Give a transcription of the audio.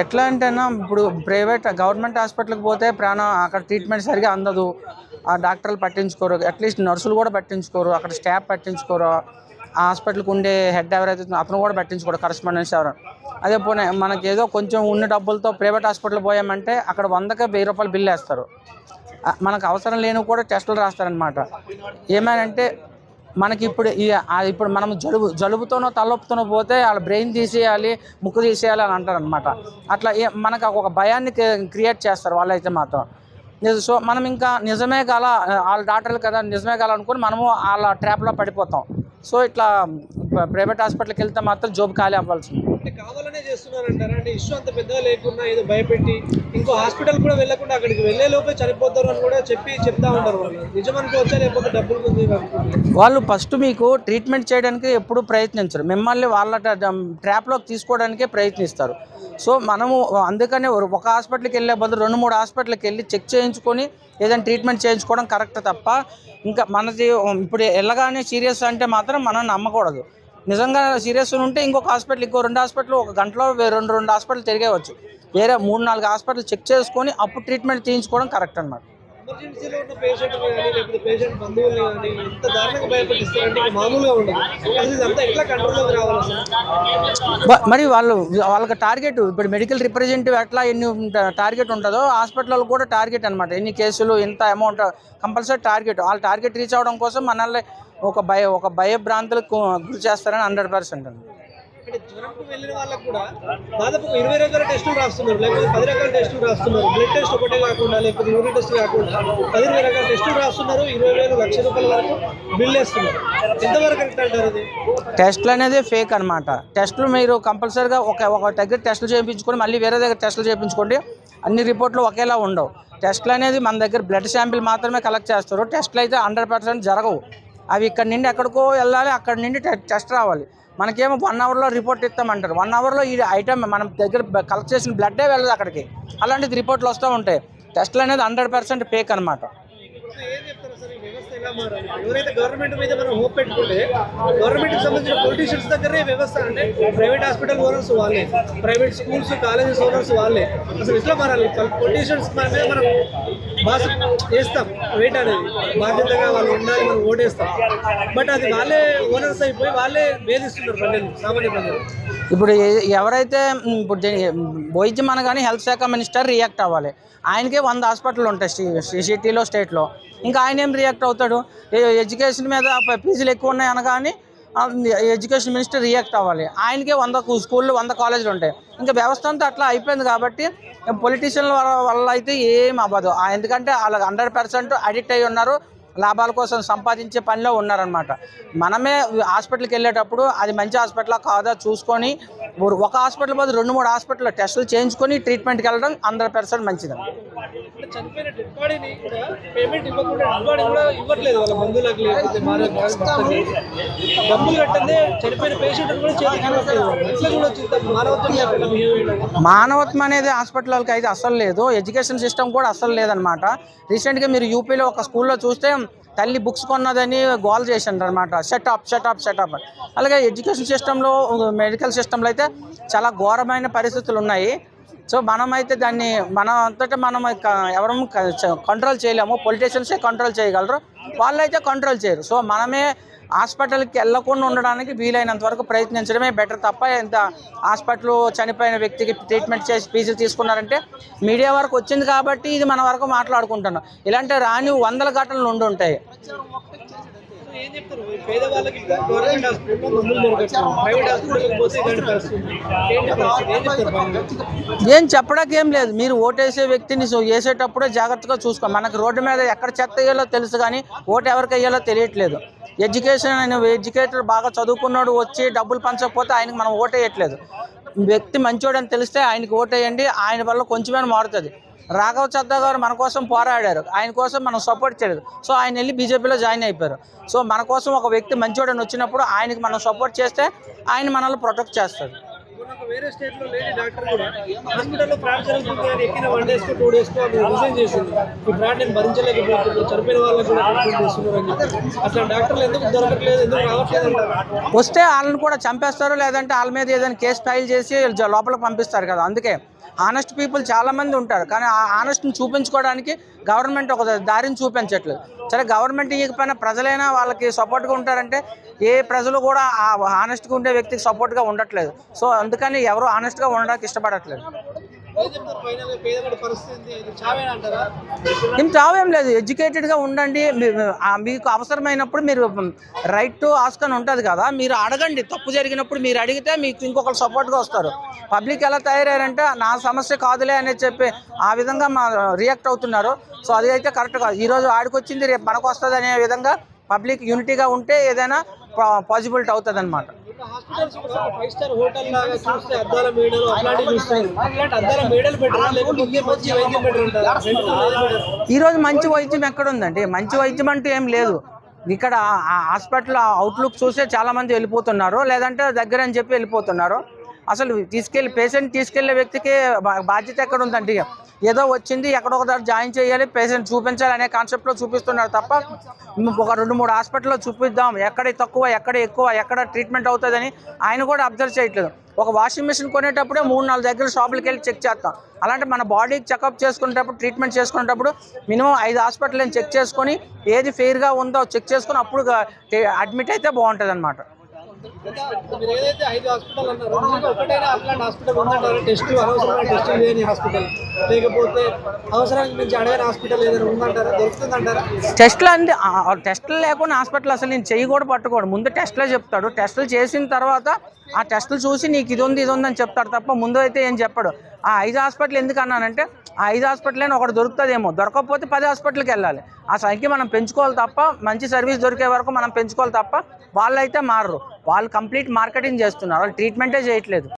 ఎట్లా అంటేనా ఇప్పుడు private government హాస్పిటల్కి పోతే ప్రాణం అక్కడ ట్రీట్మెంట్ సరిగా అందదు. ఆ డాక్టర్లు పట్టించుకోరు, అట్లీస్ట్ నర్సులు కూడా పట్టించుకోరు, అక్కడ స్టాఫ్ పట్టించుకోరు, ఆ హాస్పిటల్కి ఉండే హెడ్ ఎవరైతే అతను కూడా పట్టించుకోరు, కరెస్పాండెన్స్ ఎవరు. అదే పోనీ మనకి ఏదో కొంచెం ఉన్న డబ్బులతో ప్రైవేట్ హాస్పిటల్ పోయామంటే అక్కడ 100కి 1000 రూపాయలు బిల్లు వేస్తారు. మనకు అవసరం లేనివి కూడా టెస్టులు రాస్తారనమాట. ఏమైనా మనకి ఇప్పుడు మనం జలుబుతోనో తలనొప్పితోనో పోతే వాళ్ళ బ్రెయిన్ తీసేయాలి, ముక్కు తీసేయాలి అని అంటారనమాట. అట్లా మనకు ఒక భయాన్ని క్రియేట్ చేస్తారు వాళ్ళైతే మాత్రం. సో మనం ఇంకా నిజమే కాల, వాళ్ళ డాక్టర్లు కదా నిజమే కాలనుకుని మనము వాళ్ళ ట్రాప్లో పడిపోతాం. సో ఇట్లా ప్రైవేట్ హాస్పిటల్కి వెళ్తే మాత్రం జోబు ఖాళీ అవ్వాల్సింది. అంటే కావాలనే చేస్తున్నారంటారా? అంటే ఇష్యూ అంత పెద్దగా లేకున్నా ఏదో భయపెట్టి ఇంకో హాస్పిటల్ కూడా వెళ్ళకుండా అక్కడికి వెళ్ళే లోపే చనిపోతారు అని కూడా చెప్తా ఉంటారు. వాళ్ళు నిజమనుకోవచ్చా లేకపోతే డబ్బులు ఉంది? వాళ్ళు ఫస్ట్ మీకు ట్రీట్మెంట్ చేయడానికి ఎప్పుడు ప్రయత్నించరు, మిమ్మల్ని వాళ్ళ ట్రాప్లోకి తీసుకోవడానికే ప్రయత్నిస్తారు. సో మనము అందుకనే ఒక హాస్పిటల్కి వెళ్ళే బదులు 2-3 హాస్పిటల్కి వెళ్ళి చెక్ చేయించుకొని ఏదైనా ట్రీట్మెంట్ చేయించుకోవడం కరెక్ట్ తప్ప, ఇంకా మనది ఇప్పుడు వెళ్ళగానే సీరియస్ అంటే మాత్రం మనం నమ్మకూడదు. నిజంగా సీరియస్ ఉంటే ఇంకొక హాస్పిటల్, ఇంకో 2 హాస్పిటల్ ఒక గంటలో 2 హాస్పిటల్ తిరిగేవచ్చు. వేరే 3-4 హాస్పిటల్ చెక్ చేసుకొని అప్పుడు ట్రీట్మెంట్ చేయించుకోవడం కరెక్ట్ అన్నమాట. ఎమర్జెన్సీలో ఉన్న పేషెంట్ కానీ లేకపోతే పేషెంట్ బంధువులు కానీ ఎంత దారుణంగా భయపెట్టిస్తారంటే మామూలుగా ఉండదు. అసలు ఇదంతా ఎట్లా కంట్రోల్లోకి రావాలి? మరి వాళ్ళకి టార్గెట్, ఇప్పుడు మెడికల్ రిప్రజెంటేటివ్ ఎట్లా ఎన్ని టార్గెట్ ఉంటుందో హాస్పిటల్లో కూడా టార్గెట్ అనమాట. ఎన్ని కేసులు, ఎంత అమౌంట్ కంపల్సరీ టార్గెట్. వాళ్ళ టార్గెట్ రీచ్ అవ్వడం కోసం మనల్ని ఒక భయభ్రాంతులకు గురి చేస్తారని 100% అండి. అంటే జ్వరంకు వెళ్ళిన వాళ్ళకు కూడా దాదాపు 20 రకాల టెస్టులు రాస్తున్నారు, లేకపోతే 10 రకాల టెస్టులు రాస్తున్నారు. బ్లడ్ టెస్ట్ ఒకటే కాకుండా, లేకపోతే యూరిన్ టెస్ట్ కాకుండా 10 రకాల టెస్టులు రాస్తున్నారు. 20,000 లక్ష రూపాయల వరకు బిల్ వేస్తున్నారు. ఎంతవరకు కరెక్ట్ అంటారు అది? టెస్టులు అనేది ఫేక్ అనమాట. టెస్టులు మీరు కంపల్సరీగా ఒక దగ్గర టెస్టులు చేయించుకొని మళ్ళీ వేరే దగ్గర టెస్టులు చేయించుకోండి. అన్ని రిపోర్ట్లు ఒకేలా ఉండవు. టెస్టులు అనేది మన దగ్గర బ్లడ్ శాంపిల్ మాత్రమే కలెక్ట్ చేస్తారు. టెస్టులు అయితే 100% జరగవు. అవి ఇక్కడ నుండి ఎక్కడికో వెళ్ళాలి, అక్కడ నుండి టెస్ట్ రావాలి. మనకేమో 1 అవర్లో రిపోర్ట్ ఇస్తామంటారు. 1 అవర్లో ఈ ఐటమ్ మనం దగ్గర కలెక్ట్ చేసిన బ్లడ్డే వెళ్ళదు అక్కడికి. అలాంటిది రిపోర్ట్లు వస్తూ ఉంటాయి. టెస్టులు అనేది 100% ఫేక్ అనమాట. ఏం చెప్తారు సార్, ఈ వ్యవస్థ ఎలా మారాలి? ఎవరైతే గవర్నమెంట్ మీద మనం హోప్ పెట్టుకుంటే గవర్నమెంట్కి సంబంధించిన పొలిటీషియన్స్ దగ్గరే వ్యవస్థ. అంటే ప్రైవేట్ హాస్పిటల్ ఓనర్స్ వాళ్ళే, ప్రైవేట్ స్కూల్స్ కాలేజెస్ ఓనర్స్ వాళ్ళే. అసలు ఎట్లా మారాలి? పొలిటీషియన్స్ మీద మనం బాస్ వేస్తాం, వెయిట్ అనేది బాధ్యతగా వాళ్ళు ఉండాలి, మనం ఓటేస్తాం. బట్ అది వాళ్ళే ఓనర్స్ అయిపోయి వాళ్ళే వేధిస్తున్నారు ప్రజలు, సామాన్య ప్రజలు. ఇప్పుడు ఎవరైతే ఇప్పుడు వైద్యం అనగానే హెల్త్ శాఖ మినిస్టర్ రియాక్ట్ అవ్వాలి. ఆయనకే 100 హాస్పిటల్ ఉంటాయి సిటీలో, స్టేట్లో. ఇంకా ఆయన ఏం రియాక్ట్ అవుతాడు? ఎడ్యుకేషన్ మీద ఫీజులు ఎక్కువ ఉన్నాయి అనగానే ఎడ్యుకేషన్ మినిస్టర్ రియాక్ట్ అవ్వాలి. ఆయనకే 100 స్కూళ్ళు, 100 కాలేజీలు ఉంటాయి. ఇంకా వ్యవస్థ అంతా అట్లా అయిపోయింది కాబట్టి పొలిటీషియన్ల వల్ల అయితే ఏం అవ్వదు. ఎందుకంటే వాళ్ళకి 100% అడిక్ట్ అయ్యి ఉన్నారు, లాభాల కోసం సంపాదించే పనిలో ఉన్నారనమాట. మనమే హాస్పిటల్కి వెళ్ళేటప్పుడు అది మంచి హాస్పిటలా కాదా చూసుకొని ఒక హాస్పిటల్ బదులు 2-3 హాస్పిటల్లో టెస్టులు చేయించుకొని ట్రీట్మెంట్కి వెళ్ళడం 100% మంచిదండి. చనిపోయిన డెడ్ బాడీని కూడా పేమెంట్ ఇవ్వకుండా డెడ్ బాడీ కూడా ఇవ్వట్లేదు వాళ్ళ బంధువులకు, లేకపోతే డబ్బులు కట్టందే చనిపోయిన పేషెంట్ కూడా చేతికి మానవత్వం అనేది హాస్పిటల్కి అయితే అస్సలు లేదు. ఎడ్యుకేషన్ సిస్టమ్ కూడా అస్సలు లేదనమాట. రీసెంట్గా మీరు యూపీలో ఒక స్కూల్లో చూస్తే తల్లి బుక్స్ కొన్నదని గోల్ చేసిండ్రు అనమాట. షటప్. అలాగే ఎడ్యుకేషన్ సిస్టంలో, మెడికల్ సిస్టంలో అయితే చాలా ఘోరమైన పరిస్థితులు ఉన్నాయి. సో మనమైతే దాన్ని మనం అంతటా మనం ఎవరు కంట్రోల్ చేయలేము. పొలిటీషియన్సే కంట్రోల్ చేయగలరు, వాళ్ళైతే కంట్రోల్ చేయరు. సో మనమే హాస్పిటల్కి వెళ్ళకుండా ఉండడానికి వీలైనంత వరకు ప్రయత్నించడమే బెటర్ తప్ప, ఎంత హాస్పిటల్ చనిపోయిన వ్యక్తికి ట్రీట్మెంట్ చేసి ఫీజులు తీసుకున్నారంటే మీడియా వరకు వచ్చింది కాబట్టి ఇది మన వరకు మాట్లాడుకుంటున్నాం. ఇలాంటి రాని 100 ఘటనలు ఉండి ఉంటాయి. ఏం చెప్తారు? పేదవాళ్ళకి గవర్నమెంట్ హాస్పిటల్లో మందులు దొరకట్లేదు, ప్రైవేట్ హాస్పిటల్కి పోతే ఇలాంటి పరిస్థితి. ఏం చెప్పడానికి ఏం లేదు. మీరు ఓటేసే వ్యక్తిని వేసేటప్పుడే జాగ్రత్తగా చూసుకో. మనకు రోడ్డు మీద ఎక్కడ చెత్త వేయాలో తెలుసు, కానీ ఓటు ఎవరికి వేయాలో తెలియట్లేదు. ఎడ్యుకేటర్ బాగా చదువుకున్నాడు వచ్చి డబ్బులు పంచకపోతే ఆయనకి మనం ఓటేయట్లేదు. వ్యక్తి మంచోడని తెలిస్తే ఆయనకి ఓటేయండి, ఆయన వల్ల కొంచెమైనా మారుతుంది. రాఘవ చద్దా గారు మన కోసం పోరాడారు, ఆయన కోసం మనం సపోర్ట్ చేయలేదు. సో ఆయన వెళ్ళి బీజేపీలో జాయిన్ అయిపోయారు. సో మన కోసం ఒక వ్యక్తి మంచోడని వచ్చినప్పుడు ఆయనకి మనం సపోర్ట్ చేస్తే ఆయన మనల్ని ప్రొటెక్ట్ చేస్తారు. వేరే స్టేట్ లో లేని డాక్టర్ కూడా హాస్పిటల్లో ఫ్రాడ్ జరుగుతుంది అని ఎక్కిన 1 days కు 2 days కు అది రిజైన్ చేసింది. ఈ ఫ్రాడ్ నేను భరించలేకపోతున్నాను, చనిపోయిన వాళ్ళకి కూడా కంప్లైంట్ చేస్తున్నారు అని చెప్పి. అసలు డాక్టర్లు ఎందుకు దొరకట్లేదు, ఎందుకు రావట్లేదు అంటారు? వస్తే వాళ్ళని కూడా చంపేస్తారు, లేదంటే వాళ్ళ మీద ఏదైనా కేసు ఫైల్ చేసి లోపలికి పంపిస్తారు కదా. అందుకే ఆనెస్ట్ పీపుల్ చాలామంది ఉంటారు, కానీ ఆ ఆనెస్ట్ని చూపించుకోవడానికి గవర్నమెంట్ ఒక దారిని చూపించట్లేదు. సరే గవర్నమెంట్ ఇవ్వకపోయినా ప్రజలైనా వాళ్ళకి సపోర్ట్గా ఉంటారంటే ఏ ప్రజలు కూడా ఆ ఆనెస్ట్గా ఉండే వ్యక్తికి సపోర్ట్గా ఉండట్లేదు. సో అందుకని ఎవరు ఆనెస్ట్గా ఉండడానికి ఇష్టపడట్లేదు. ఏం చావేం లేదు, ఎడ్యుకేటెడ్గా ఉండండి. మీకు అవసరమైనప్పుడు మీరు రైట్ టు ఆస్క్ అని ఉంటుంది కదా, మీరు అడగండి. తప్పు జరిగినప్పుడు మీరు అడిగితే మీకు ఇంకొకరు సపోర్ట్గా వస్తారు. పబ్లిక్ ఎలా తయారయ్యారంటే నా సమస్య కాదులే అనేది చెప్పి ఆ విధంగా రియాక్ట్ అవుతున్నారు. సో అది అయితే కరెక్ట్ కాదు. ఈరోజు ఆడికి వచ్చింది రేపు మనకు వస్తుంది అనే విధంగా పబ్లిక్ యూనిటీగా ఉంటే ఏదైనా పాసిబిలిటీ అవుతుంది అనమాట. హాస్పిటల్స్ కూడా 5 స్టార్ హోటల్ లాగా చూస్తే అద్దాల మేడలు అట్లాంటివి చూస్తారు. అట్లాంటి అద్దాల మేడలు బెటర్ లేకపోతే మంచి వైద్యం బెటర్ ఉంటారు. ఈరోజు మంచి వైద్యం ఎక్కడ ఉందండి? మంచి వైద్యం అంటూ ఏం లేదు. ఇక్కడ హాస్పిటల్ అవుట్లుక్ చూసే చాలామంది వెళ్ళిపోతున్నారు, లేదంటే దగ్గర అని చెప్పి వెళ్ళిపోతున్నారు. అసలు పేషెంట్ తీసుకెళ్లే వ్యక్తికి బాధ్యత ఎక్కడ ఉందండి? ఏదో వచ్చింది ఎక్కడో ఒక దగ్గర జాయిన్ చేయాలి, పేషెంట్ చూపించాలి అనే కాన్సెప్ట్లో చూపిస్తున్నారు తప్ప ఒక 2-3 హాస్పిటల్లో చూపిద్దాం, ఎక్కడ తక్కువ ఎక్కడ ఎక్కువ ఎక్కడ ట్రీట్మెంట్ అవుతుందని ఆయన కూడా అబ్జర్వ్ చేయట్లేదు. ఒక వాషింగ్ మిషన్ కొనేటప్పుడే 3-4 దగ్గర షాపులకి వెళ్ళి చెక్ చేస్తాం. అలాంటి మన బాడీకి చెకప్ చేసుకునేటప్పుడు, ట్రీట్మెంట్ చేసుకునేటప్పుడు మినిమం 5 హాస్పిటల్ని చెక్ చేసుకొని ఏది ఫెయిర్గా ఉందో చెక్ చేసుకొని అప్పుడు అడ్మిట్ అయితే బాగుంటుంది అనమాట. మీరు ఏదైతే 5 హాస్పిటల్ అన్నారో ఒకటైనా అట్లాంటి హాస్పిటల్ ఉందంటారా? టెస్టులు అవసరమైన టెస్టులు లేని హాస్పిటల్, లేకపోతే అవసరానికి మించి అడగని హాస్పిటల్ ఏదైనా ఉందంటారా? దొరుకుతుందంటారా? టెస్టులు లేకుండా హాస్పిటల్ అసలు నేను చెయ్యి కూడా పట్టుకోడు. ముందు టెస్టులే చెప్తాడు. టెస్టులు చేసిన తర్వాత ఆ టెస్టులు చూసి నీకు ఇది ఉంది అని చెప్తాడు తప్ప ముందు అయితే ఏం చెప్పాడు. ఆ 5 హాస్పిటల్ ఎందుకు అన్నానంటే ఆ 5 హాస్పిటల్ అయినా ఒకటి దొరుకుతుందేమో, దొరకకపోతే 10 హాస్పిటల్కి వెళ్ళాలి. ఆ సంఖ్య మనం పెంచుకోవాలి తప్ప, మంచి సర్వీస్ దొరికే వరకు మనం పెంచుకోవాలి తప్ప వాళ్ళైతే మారరు. వాళ్ళు కంప్లీట్ మార్కెటింగ్ చేస్తున్నారు, వాళ్ళు ట్రీట్మెంటే చేయట్లేదు.